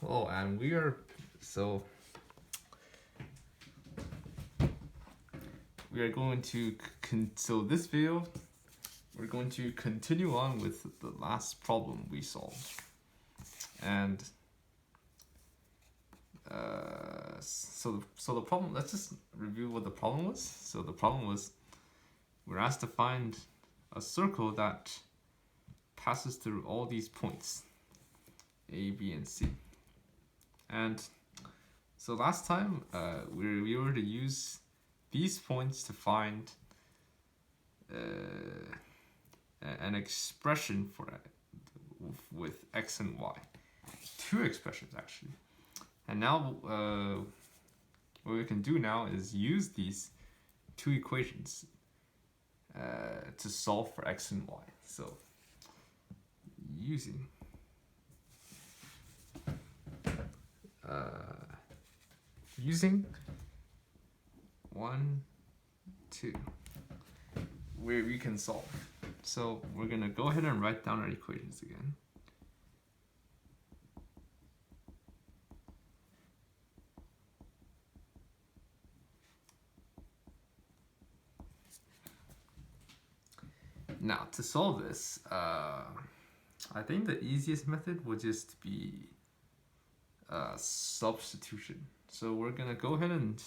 Oh, and we are going to so this video we're going to continue on with the last problem we solved, and so the problem. Let's just review what the problem was. So the problem was we're asked to find a circle that passes through all these points, A, B, and C. And so last time we were to use these points to find an expression for it with x and y. Two expressions actually. And now what we can do now is use these two equations to solve for x and y. So using using 1, 2, where we can solve. So we're gonna go ahead and write down our equations again. Now to solve this, I think the easiest method would just be substitution. So we're gonna go ahead and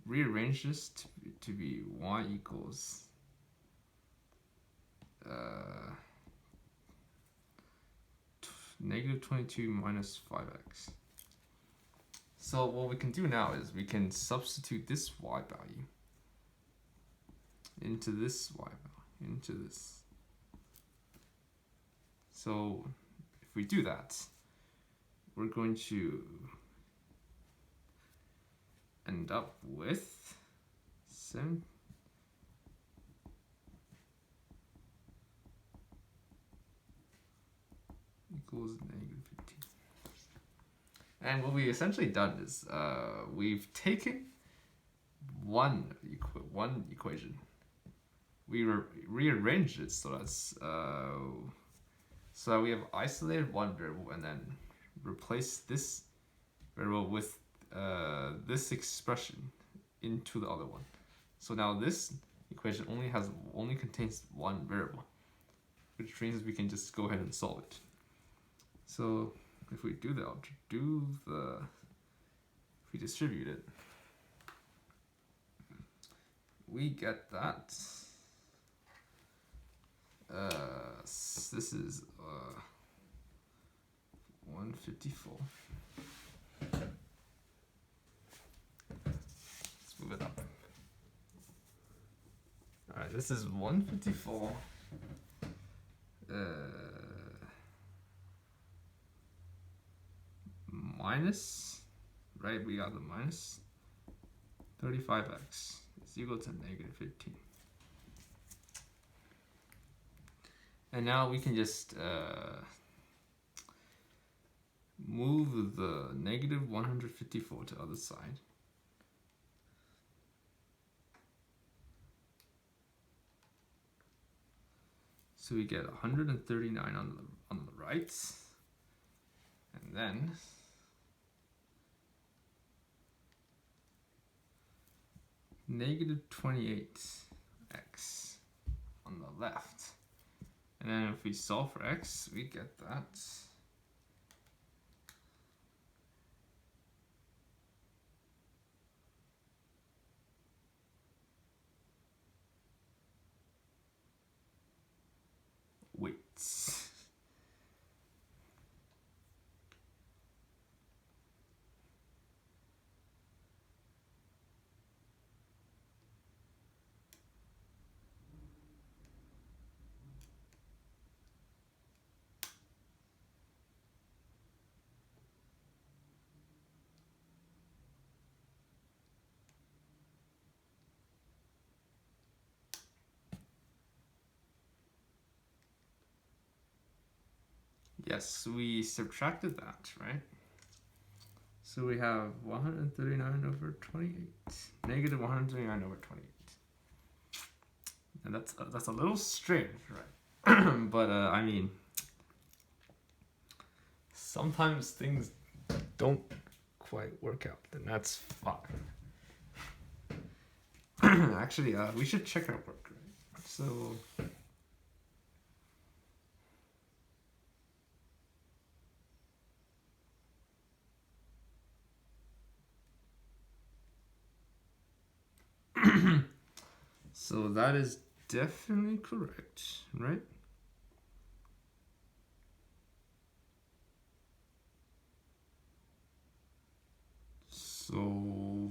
rearrange this to be y equals negative 22 minus 5x. So what we can do now is we can substitute this y value into this y value, into this. So if we do that, we're going to end up with 7 equals negative 15. And what we essentially done is we've taken one equation, we rearranged it so that's so that we have isolated one variable and then replace this variable with this expression into the other one. So now this equation only contains one variable, which means we can just go ahead and solve it. So if we do if we distribute it, we get that this is 154. Let's move it up. Alright, this is 154 minus, right, we got the minus 35x is equal to negative 15. And now we can just move the negative 154 to the other side. So we get 139 on the right, and then negative 28x on the left. And then if we solve for x, we get that weights. Yes, we subtracted that, right? So we have 139 over 28, negative 139 over 28. And that's a little strange, right? But I mean, sometimes things don't quite work out, then that's fine. Actually, we should check our work, right? So. So that is definitely correct, right? So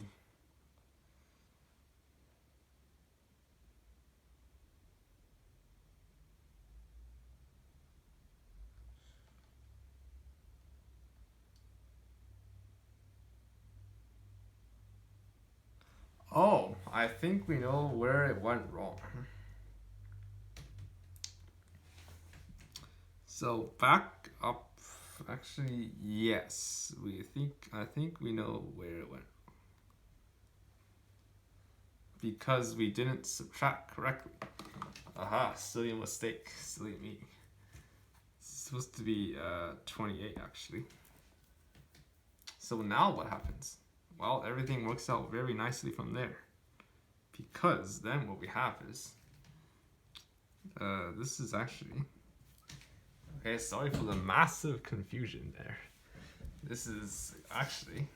oh, I think we know where it went wrong. So back up. Actually, yes. I think we know where it went. Because we didn't subtract correctly. Aha, silly mistake. Silly me. It's supposed to be 28 actually. So now what happens? Well, everything works out very nicely from there. Because then what we have is this is actually, okay, sorry for the massive confusion there. This is actually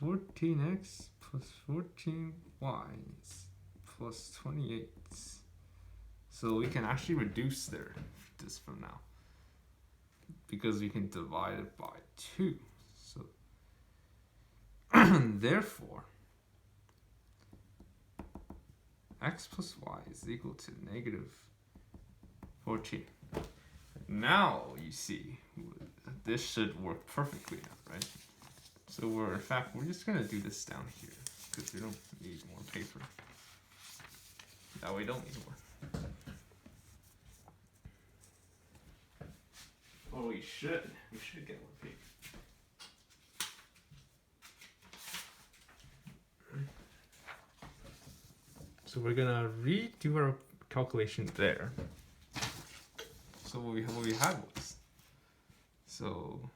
14x plus 14y plus 28. So we can actually reduce this from now. Because we can divide it by 2. So therefore, x plus y is equal to negative 14. Now you see, this should work perfectly now, right? So in fact, we're just gonna do this down here because we don't need more paper. No, we don't need more. Well, we should. We should get more paper. So we're gonna redo our calculation there. So what we had was, so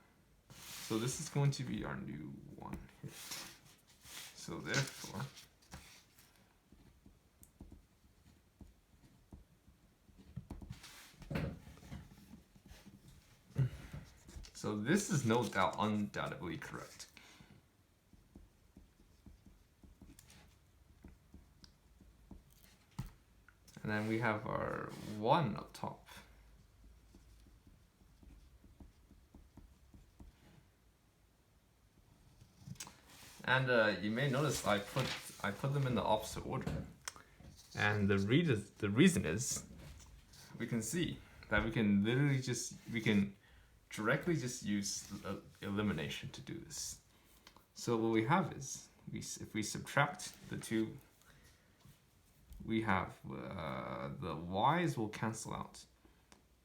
this is going to be our new one here. So therefore, so this is no doubt undoubtedly correct. And then we have our 1 up top. And you may notice I put them in the opposite order. And the reason is, We can see that we can directly just use elimination to do this. So what we have is, if we subtract the 2, we have the y's will cancel out.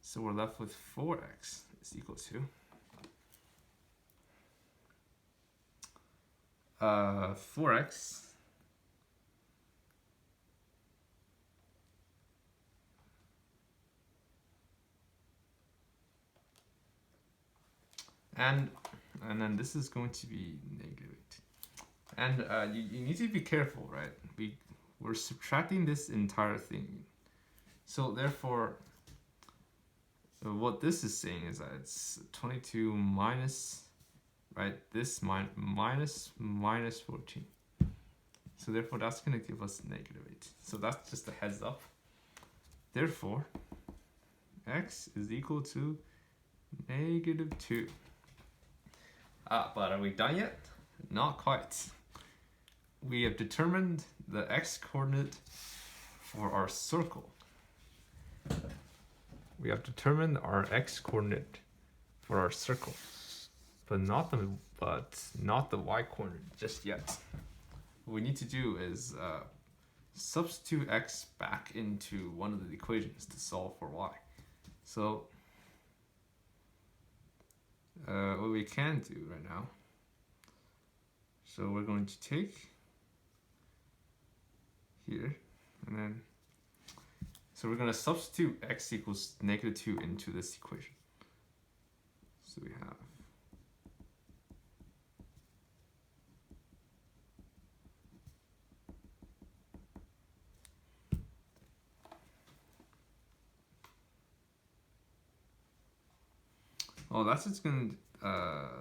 So we're left with 4x is equal to 4x and then this is going to be negative 8. And you need to be careful, right? We're subtracting this entire thing. So therefore, what this is saying is that it's 22 minus, right, this minus 14. So therefore, that's going to give us negative 8. So that's just a heads up. Therefore, x is equal to negative 2. But are we done yet? Not quite. We have determined the x-coordinate for our circle. we have determined our x-coordinate for our circle, but not the y-coordinate just yet. What we need to do is substitute x back into one of the equations to solve for y. So what we can do right now, so we're going to take here, and then, so we're going to substitute x equals negative 2 into this equation. So we have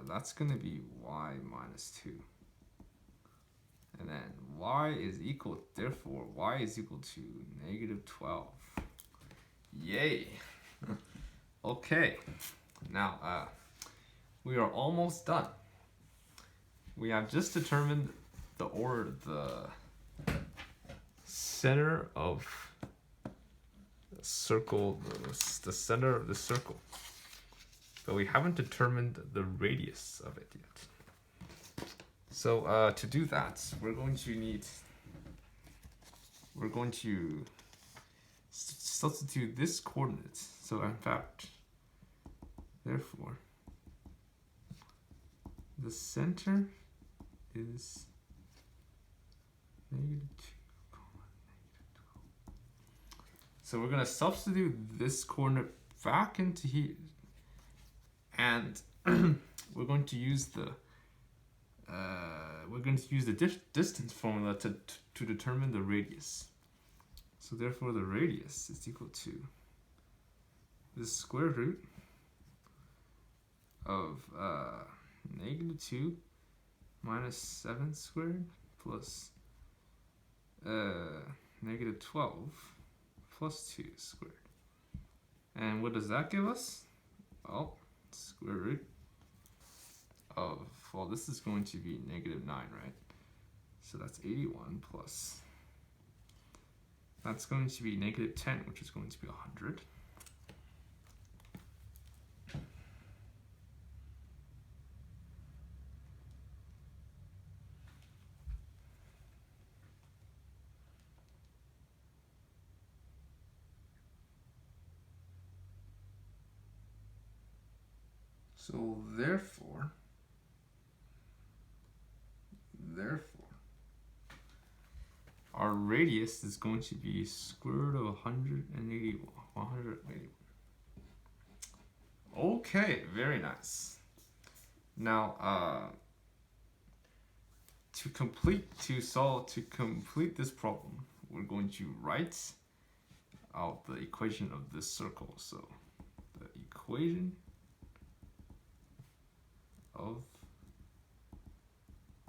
that's gonna be y minus 2. And then y is equal, therefore y is equal to negative 12. Yay! Okay, now we are almost done. We have just determined the center of the circle, the center of the circle. But we haven't determined the radius of it yet. So to do that, we're going to substitute this coordinate. So in fact, therefore, the center is negative 2, negative 12. So we're going to substitute this coordinate back into here. And we're going to use the distance formula to determine the radius. So therefore, the radius is equal to the square root of negative 2 minus 7 squared plus negative 12 plus 2 squared. And what does that give us? Well, square root of, well, this is going to be negative 9, right? So that's 81 plus, that's going to be negative 10, which is going to be 100. So therefore, our radius is going to be square root of 181. Okay, very nice. Now, to complete this problem, we're going to write out the equation of this circle. So the equation of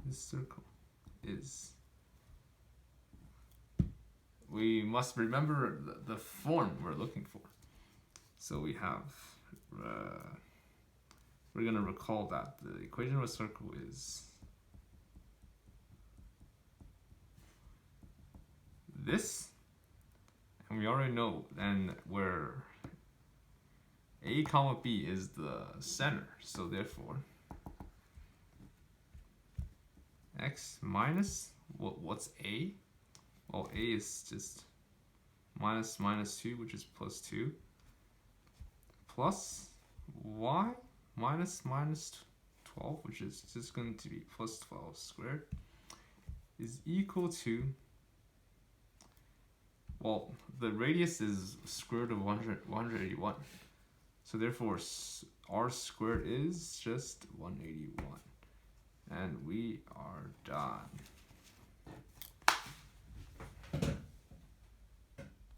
this circle is, we must remember the form we're looking for. So we have, we're going to recall that the equation of a circle is this, and we already know then where A comma B is the center. So therefore, x minus, what's A? Well, A is just minus 2, which is plus 2, plus y minus 12, which is just going to be plus 12 squared, is equal to, well, the radius is square root of 181. So therefore, r squared is just 181. And we are done.